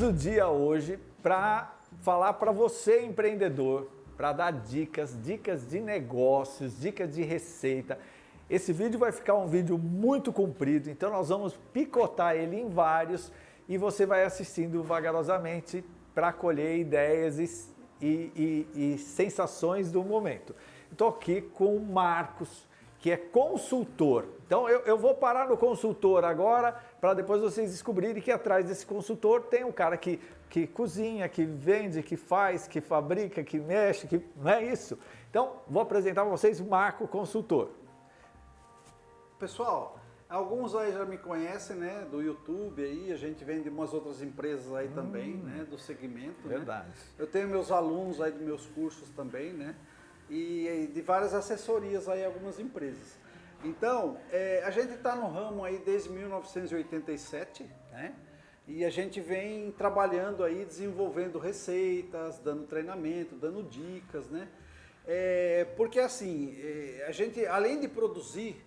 o dia hoje para falar para você, empreendedor, para dar dicas de negócios, dicas de receita. Esse vídeo vai ficar um vídeo muito comprido, então nós vamos picotar ele em vários e você vai assistindo vagarosamente para colher ideias e sensações do momento. Estou aqui com o Marcos, que é consultor. Então eu vou parar no consultor agora, para depois vocês descobrirem que atrás desse consultor tem um cara que cozinha, que vende, que faz, que fabrica, que mexe, que não é isso? Então vou apresentar para vocês o Marco Consultor. Pessoal, alguns aí já me conhecem, né, do YouTube aí, a gente vende umas outras empresas aí também, né, do segmento. Verdade. Né? Eu tenho meus alunos aí dos meus cursos também, né, e de várias assessorias aí, algumas empresas. Então, a gente está no ramo aí desde 1987, né, e a gente vem trabalhando aí, desenvolvendo receitas, dando treinamento, dando dicas, né, porque assim, a gente, além de produzir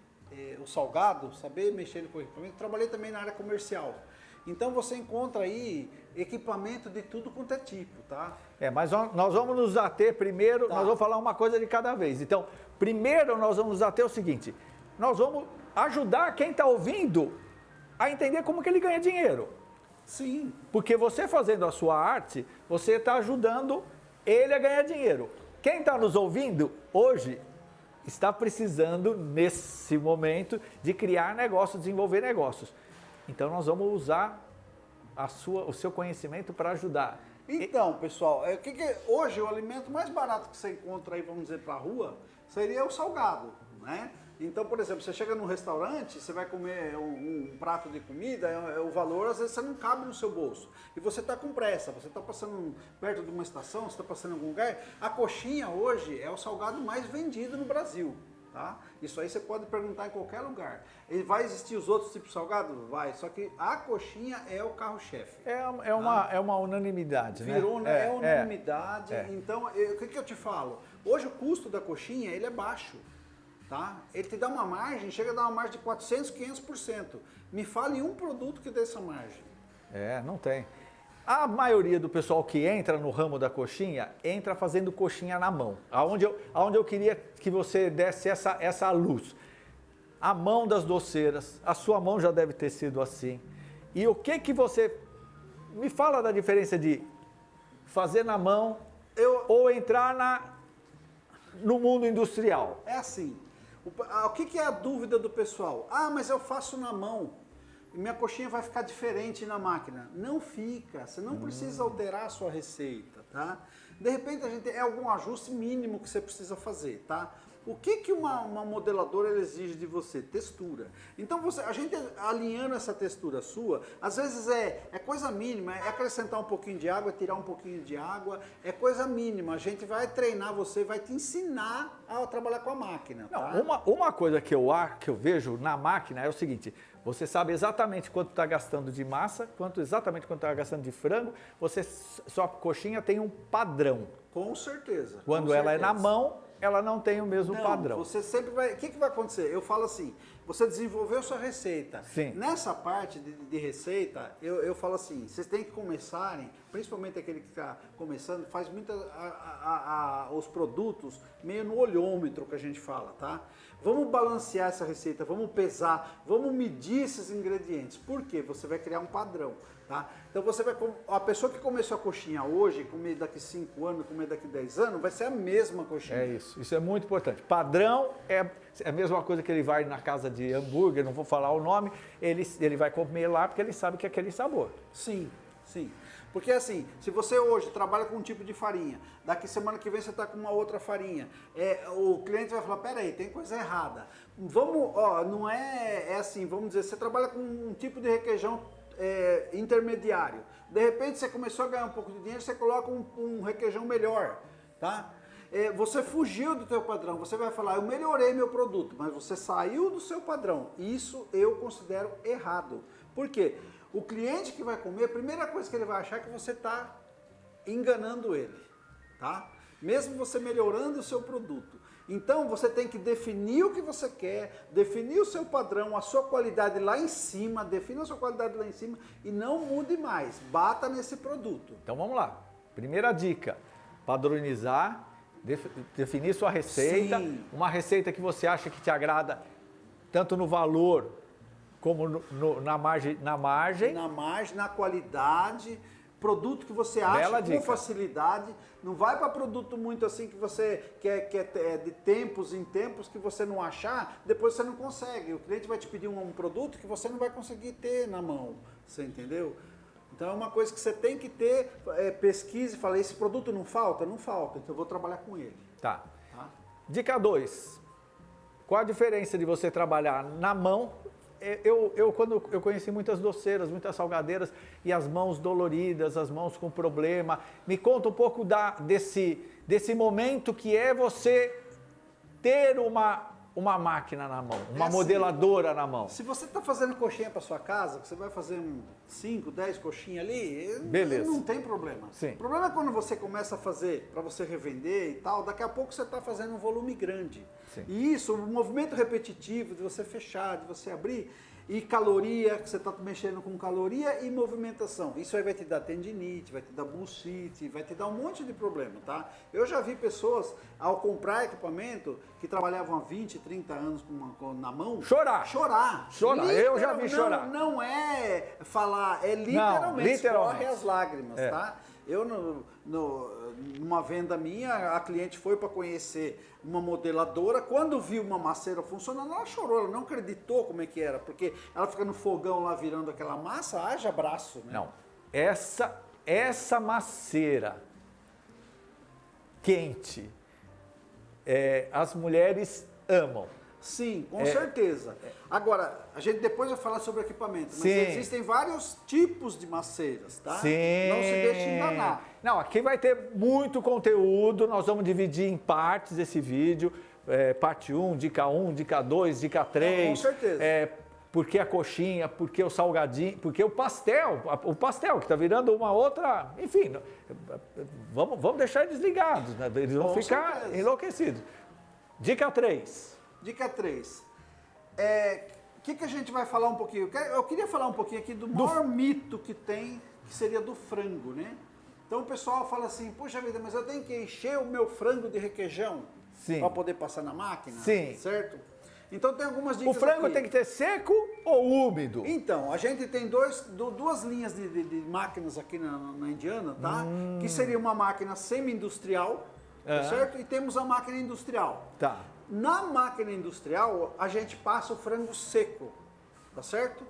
o salgado, saber mexer com equipamento, trabalhei também na área comercial. Então você encontra aí equipamento de tudo quanto é tipo, tá? Mas nós vamos nos ater primeiro, nós vamos falar uma coisa de cada vez. Então, primeiro nós vamos nos ater o seguinte, nós vamos ajudar quem está ouvindo a entender como que ele ganha dinheiro. Sim. Porque você fazendo a sua arte, você está ajudando ele a ganhar dinheiro. Quem está nos ouvindo hoje está precisando, nesse momento, de criar negócios, desenvolver negócios. Então, nós vamos usar o seu conhecimento para ajudar. Então, pessoal, hoje o alimento mais barato que você encontra aí, vamos dizer, para a rua, seria o salgado, né? Então, por exemplo, você chega num restaurante, você vai comer um prato de comida, o valor, às vezes, você não cabe no seu bolso. E você está com pressa, você está passando perto de uma estação, você está passando em algum lugar. A coxinha hoje é o salgado mais vendido no Brasil. Tá? Isso aí você pode perguntar em qualquer lugar. E vai existir os outros tipos de salgado? Vai, só que a coxinha é o carro-chefe. É uma unanimidade, Virou, né? É unanimidade. Então, o que eu te falo? Hoje o custo da coxinha, ele é baixo. Tá? Ele te dá uma margem, chega a dar uma margem de 400%, 500%. Me fale um produto que dê essa margem. Não tem. A maioria do pessoal que entra no ramo da coxinha, entra fazendo coxinha na mão. Aonde eu queria que você desse essa luz. A mão das doceiras, a sua mão já deve ter sido assim. E o que você... Me fala da diferença de fazer na mão ou entrar no mundo industrial. É assim, o que é a dúvida do pessoal? Mas eu faço na mão. Minha coxinha vai ficar diferente na máquina. Não fica, você não precisa alterar a sua receita, tá? De repente a gente algum ajuste mínimo que você precisa fazer, tá? O que uma modeladora exige de você? Textura. Então a gente alinhando essa textura sua, às vezes é coisa mínima, é acrescentar um pouquinho de água, tirar um pouquinho de água, é coisa mínima. A gente vai treinar você, vai te ensinar a trabalhar com a máquina. Tá? Uma coisa que eu vejo na máquina é o seguinte, você sabe exatamente quanto está gastando de massa, exatamente quanto está gastando de frango, sua coxinha tem um padrão. Com certeza. Quando ela é na mão, ela não tem o mesmo padrão. Você sempre vai... O que vai acontecer? Eu falo assim, você desenvolveu sua receita. Sim. Nessa parte de receita, eu falo assim, vocês têm que começarem, principalmente aquele que está começando, faz os produtos meio no olhômetro que a gente fala, tá? Vamos balancear essa receita, vamos pesar, vamos medir esses ingredientes. Por quê? Você vai criar um padrão, tá? Então a pessoa que começou a coxinha hoje, comer daqui 5 anos, comer daqui 10 anos, vai ser a mesma coxinha. É isso é muito importante. Padrão é a mesma coisa que ele vai na casa de hambúrguer, não vou falar o nome, ele vai comer lá porque ele sabe que é aquele sabor. Sim. Porque assim, se você hoje trabalha com um tipo de farinha, daqui semana que vem você está com uma outra farinha, o cliente vai falar, peraí, tem coisa errada. Não é assim, vamos dizer, você trabalha com um tipo de requeijão intermediário. De repente você começou a ganhar um pouco de dinheiro, você coloca um requeijão melhor, tá? Você fugiu do teu padrão, você vai falar, eu melhorei meu produto, mas você saiu do seu padrão. Isso eu considero errado. Por quê? O cliente que vai comer, a primeira coisa que ele vai achar é que você está enganando ele, tá? Mesmo você melhorando o seu produto. Então você tem que definir o que você quer, definir o seu padrão, a sua qualidade lá em cima, defina a sua qualidade lá em cima e não mude mais, bata nesse produto. Então vamos lá. Primeira dica, padronizar, definir sua receita, Sim. uma receita que você acha que te agrada tanto no valor como na margem. Na margem, na qualidade, produto que você acha Bela com dica. facilidade. Não vai para produto muito assim que você quer de tempos em tempos que você não achar, depois você não consegue. O cliente vai te pedir um produto que você não vai conseguir ter na mão. Você entendeu? Então é uma coisa que você tem que ter, pesquise e fala, esse produto não falta? Não falta, então eu vou trabalhar com ele. Tá. Tá? Dica 2. Qual a diferença de você trabalhar na mão? Quando eu conheci muitas doceiras, muitas salgadeiras e as mãos doloridas, as mãos com problema. Me conta um pouco desse momento que é você ter uma máquina na mão, uma assim, modeladora na mão. Se você está fazendo coxinha para sua casa, que você vai fazer 5, 10 coxinhas ali, Beleza. não tem problema. Sim. O problema é quando você começa a fazer para você revender e tal, daqui a pouco você está fazendo um volume grande. Sim. E isso, o movimento repetitivo de você fechar, de você abrir, e caloria, que você está mexendo com caloria e movimentação. Isso aí vai te dar tendinite, vai te dar bursite, vai te dar um monte de problema, tá? Eu já vi pessoas, ao comprar equipamento, que trabalhavam há 20, 30 anos na mão... Chorar. Chorar. Eu já vi chorar. Não é falar, é literalmente literalmente. escorre as lágrimas, É. tá? Eu, numa venda minha, a cliente foi para conhecer uma modeladora, quando viu uma maceira funcionando, ela chorou, ela não acreditou como é que era, porque ela fica no fogão lá virando aquela massa, haja braço, né? Não, essa maceira quente, as mulheres amam. Sim, com certeza. Agora, a gente depois vai falar sobre equipamento, mas Sim. existem vários tipos de maceiras, tá? Sim. Não se deixe enganar. Não, aqui vai ter muito conteúdo, nós vamos dividir em partes esse vídeo, parte 1, dica 1, dica 2, dica 3. Com certeza. Por que a coxinha, por que o salgadinho, por que o pastel que está virando uma outra... Enfim, vamos deixar eles ligados, né? Eles vão Com ficar certeza. enlouquecidos. Dica 3. Dica 3. O que a gente vai falar um pouquinho? Eu queria falar um pouquinho aqui do maior mito que tem, que seria do frango, né? Então o pessoal fala assim, poxa vida, mas eu tenho que encher o meu frango de requeijão para poder passar na máquina? Sim. Certo? Então tem algumas O dicas frango aqui. tem que ter seco ou úmido? Então, a gente tem duas linhas de máquinas aqui na Indiana, tá? Que seria uma máquina semi-industrial, tá certo? E temos a máquina industrial. Tá. Na máquina industrial, a gente passa o frango seco, tá certo?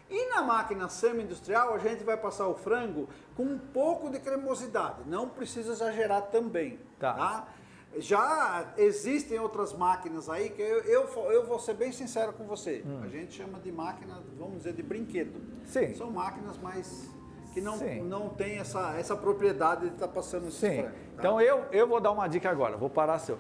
E na máquina semi-industrial, a gente vai passar o frango com um pouco de cremosidade. Não precisa exagerar também, tá? Já existem outras máquinas aí que eu vou ser bem sincero com você. A gente chama de máquina, vamos dizer, de brinquedo. Sim. São máquinas mais que Sim. não tem essa propriedade de estar passando esse Sim. frango. Tá? Então eu vou dar uma dica agora, vou parar seu.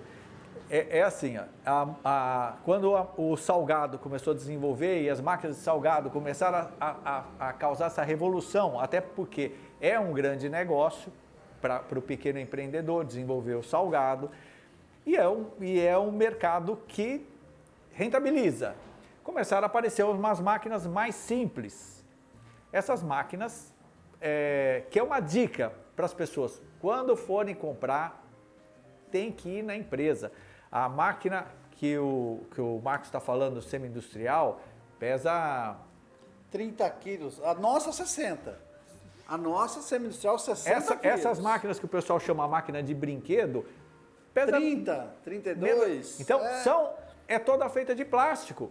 Assim, ó, quando o salgado começou a desenvolver e as máquinas de salgado começaram a causar essa revolução, até porque é um grande negócio para o pequeno empreendedor desenvolver o salgado e é um mercado que rentabiliza. Começaram a aparecer umas máquinas mais simples. Essas máquinas, que é uma dica para as pessoas, quando forem comprar, tem que ir na empresa. A máquina que o Marcos está falando, semi-industrial, pesa... 30 quilos. A nossa, 60. A nossa semi-industrial, 60 quilos. Essas máquinas que o pessoal chama máquina de brinquedo, pesa... 30, 32. Então, é toda feita de plástico.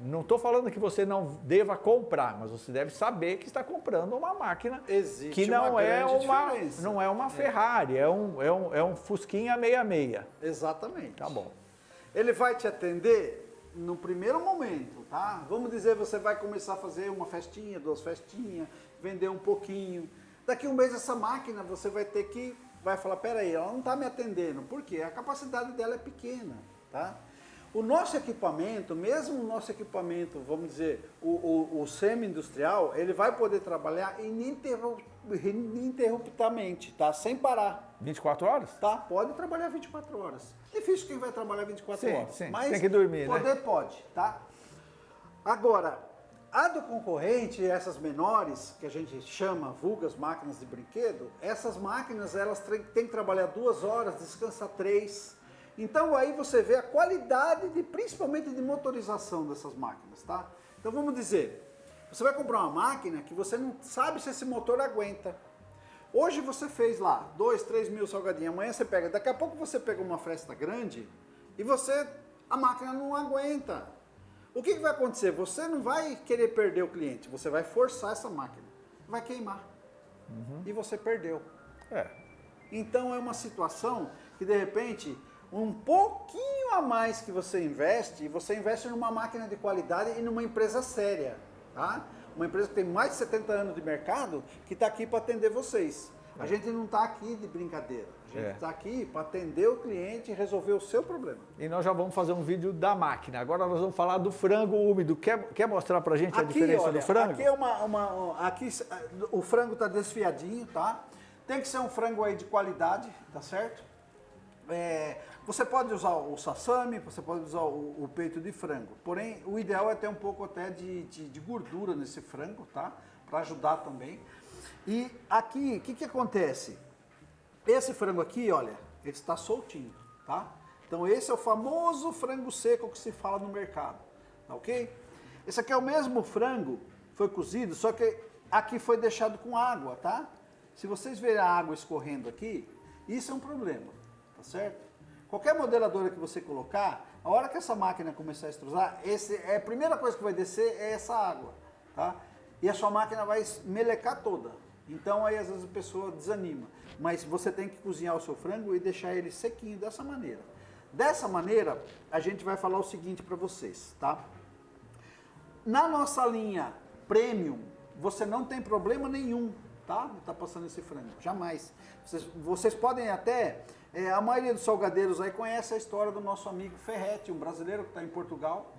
Não estou falando que você não deva comprar, mas você deve saber que está comprando uma máquina que não é uma Ferrari, é um Fusquinha 66. Exatamente. Tá bom. Ele vai te atender no primeiro momento, tá? Vamos dizer, você vai começar a fazer uma festinha, 2 festinhas, vender um pouquinho. Daqui um mês essa máquina você vai falar, peraí, ela não está me atendendo. Por quê? A capacidade dela é pequena, tá? O nosso equipamento, mesmo o nosso equipamento, vamos dizer, o semi-industrial, ele vai poder trabalhar ininterruptamente, tá? Sem parar. 24 horas? Tá? Pode trabalhar 24 horas. Difícil quem vai trabalhar 24 horas. Sim, mas tem que dormir, poder né? pode, tá? Agora, a do concorrente, essas menores, que a gente chama vulgas máquinas de brinquedo, essas máquinas, elas têm que trabalhar 2 horas, descansar 3. Então aí você vê a qualidade, principalmente de motorização dessas máquinas, tá? Então vamos dizer, você vai comprar uma máquina que você não sabe se esse motor aguenta. Hoje você fez lá 2, 3 mil salgadinhos, amanhã você pega, daqui a pouco você pega uma fresta grande e a máquina não aguenta. O que vai acontecer? Você não vai querer perder o cliente, você vai forçar essa máquina, vai queimar e você perdeu. Então é uma situação que de repente um pouquinho a mais que você investe numa máquina de qualidade e numa empresa séria, tá? Uma empresa que tem mais de 70 anos de mercado, que está aqui para atender vocês. A gente não está aqui de brincadeira, a gente está aqui para atender o cliente e resolver o seu problema. E nós já vamos fazer um vídeo da máquina. Agora nós vamos falar do frango úmido. Quer mostrar para a gente a diferença do frango? Aqui aqui o frango está desfiadinho, tá? Tem que ser um frango aí de qualidade, tá certo? Você pode usar o sassami, você pode usar o peito de frango. Porém, o ideal é ter um pouco até de gordura nesse frango, tá? Para ajudar também. E aqui, o que acontece? Esse frango aqui, olha, ele está soltinho, tá? Então esse é o famoso frango seco que se fala no mercado, tá ok? Esse aqui é o mesmo frango, foi cozido, só que aqui foi deixado com água, tá? Se vocês verem a água escorrendo aqui, isso é um problema, tá certo? Qualquer modeladora que você colocar, a hora que essa máquina começar a extrusar, a primeira coisa que vai descer é essa água, tá? E a sua máquina vai melecar toda. Então aí às vezes a pessoa desanima. Mas você tem que cozinhar o seu frango e deixar ele sequinho dessa maneira. Dessa maneira, a gente vai falar o seguinte para vocês, tá? Na nossa linha Premium, você não tem problema nenhum, tá? Não tá passando esse frango, jamais. Vocês podem até... a maioria dos salgadeiros aí conhece a história do nosso amigo Ferretti, um brasileiro que está em Portugal.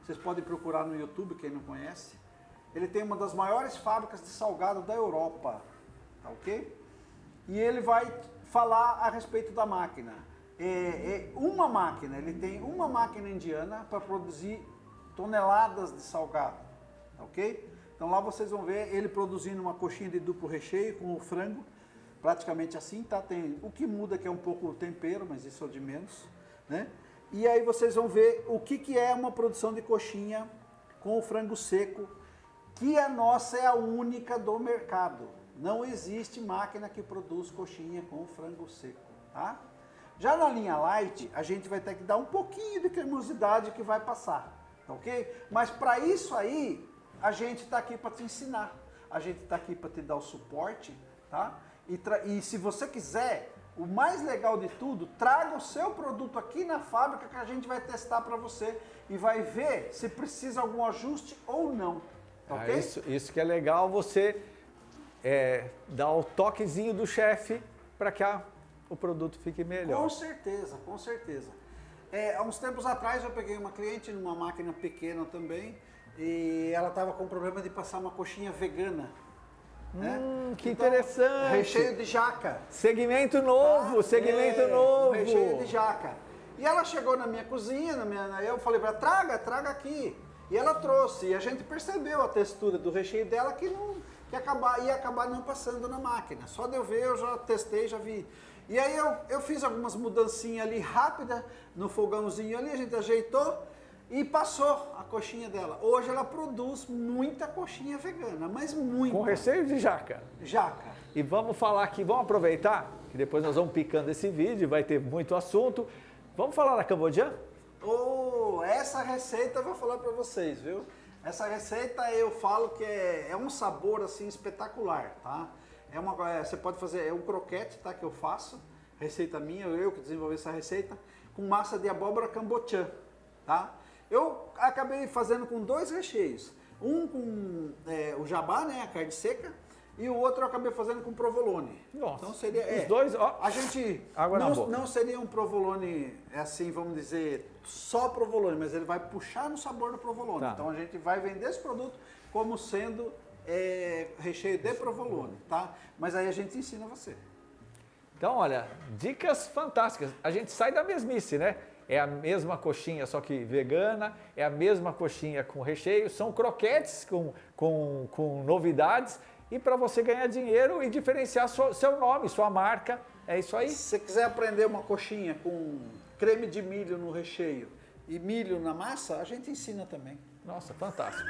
Vocês podem procurar no YouTube, quem não conhece. Ele tem uma das maiores fábricas de salgado da Europa, tá ok? E ele vai falar a respeito da máquina. Ele tem uma máquina indiana para produzir toneladas de salgado, tá ok? Então lá vocês vão ver ele produzindo uma coxinha de duplo recheio com o frango, praticamente assim, tá? O que muda que é um pouco o tempero, mas isso é de menos, né? E aí vocês vão ver o que é uma produção de coxinha com o frango seco, que a nossa é a única do mercado. Não existe máquina que produz coxinha com frango seco, tá? Já na linha Light, a gente vai ter que dar um pouquinho de cremosidade que vai passar, tá ok? Mas para isso aí, a gente está aqui para te ensinar. A gente está aqui para te dar o suporte, tá? E se você quiser, o mais legal de tudo, traga o seu produto aqui na fábrica que a gente vai testar para você e vai ver se precisa algum ajuste ou não. Okay? Isso que é legal, você dar o toquezinho do chefe para que o produto fique melhor. Com certeza, com certeza. Há uns tempos atrás eu peguei uma cliente numa máquina pequena também e ela estava com problema de passar uma coxinha vegana. Que então, interessante. Recheio de jaca. Segmento novo, segmento novo. Recheio de jaca. E ela chegou na minha cozinha, eu falei para ela, traga aqui. E ela trouxe, e a gente percebeu a textura do recheio dela que ia acabar não passando na máquina. Só de eu ver, eu já testei, já vi. E aí eu fiz algumas mudancinhas ali rápidas no fogãozinho ali, a gente ajeitou e passou a coxinha dela. Hoje ela produz muita coxinha vegana, mas muita. Com recheio de jaca. Jaca. E vamos falar aqui, vamos aproveitar, que depois nós vamos picando esse vídeo, vai ter muito assunto. Vamos falar da Cambodian? Essa receita eu vou falar para vocês, viu? Essa receita eu falo que é um sabor assim espetacular, tá? Você pode fazer, é um croquete, tá? Que eu faço, receita minha, eu que desenvolvi essa receita, com massa de abóbora cambotiã, tá? Eu acabei fazendo com 2 recheios, um com o jabá, né? A carne seca, e o outro eu acabei fazendo com provolone. Nossa, então seria, os dois, ó, a gente água na boca. não seria um provolone, assim, vamos dizer, só provolone, mas ele vai puxar no sabor do provolone. Tá. Então a gente vai vender esse produto como sendo recheio de provolone, tá? Mas aí a gente ensina você. Então, olha, dicas fantásticas. A gente sai da mesmice, né? É a mesma coxinha, só que vegana, é a mesma coxinha com recheio, são croquetes com novidades e para você ganhar dinheiro e diferenciar seu nome, sua marca, é isso aí. Se você quiser aprender uma coxinha com creme de milho no recheio e milho na massa, a gente ensina também. Nossa, fantástico.